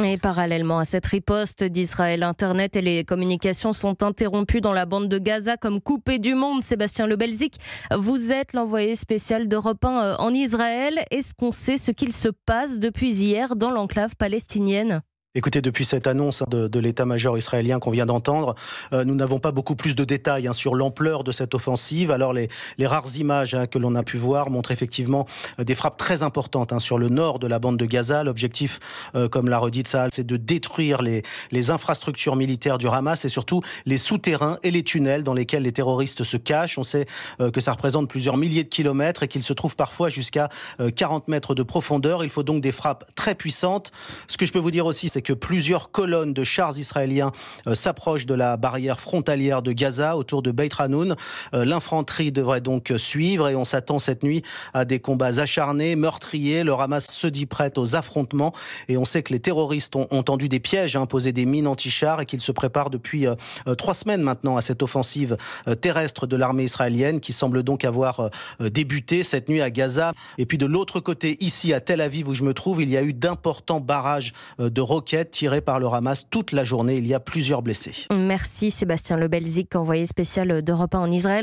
Et parallèlement à cette riposte d'Israël, Internet et les communications sont interrompues dans la bande de Gaza comme coupées du monde. Sébastien Lebelzik, vous êtes l'envoyé spécial d'Europe 1 en Israël. Est-ce qu'on sait ce qu'il se passe depuis hier dans l'enclave palestinienne ? Écoutez, depuis cette annonce de l'état-major israélien qu'on vient d'entendre, nous n'avons pas beaucoup plus de détails sur l'ampleur de cette offensive. Alors les rares images que l'on a pu voir montrent effectivement des frappes très importantes sur le nord de la bande de Gaza. L'objectif, comme l'a redit Tsahal, c'est de détruire les infrastructures militaires du Hamas et surtout les souterrains et les tunnels dans lesquels les terroristes se cachent. On sait que ça représente plusieurs milliers de kilomètres et qu'ils se trouvent parfois jusqu'à 40 mètres de profondeur. Il faut donc des frappes très puissantes. Ce que je peux vous dire aussi, c'est que plusieurs colonnes de chars israéliens s'approchent de la barrière frontalière de Gaza autour de Beit Hanoun. L'infanterie devrait donc suivre et on s'attend cette nuit à des combats acharnés, meurtriers. Le Hamas se dit prêt aux affrontements et on sait que les terroristes ont tendu des pièges, posé des mines anti-chars et qu'ils se préparent depuis 3 semaines maintenant à cette offensive terrestre de l'armée israélienne qui semble donc avoir débuté cette nuit à Gaza. Et puis de l'autre côté, ici à Tel Aviv où je me trouve, il y a eu d'importants barrages de roquettes tirées par le Hamas toute la journée. Il y a plusieurs blessés. Merci Sébastien Lebelzik, envoyé spécial d'Europe 1 en Israël.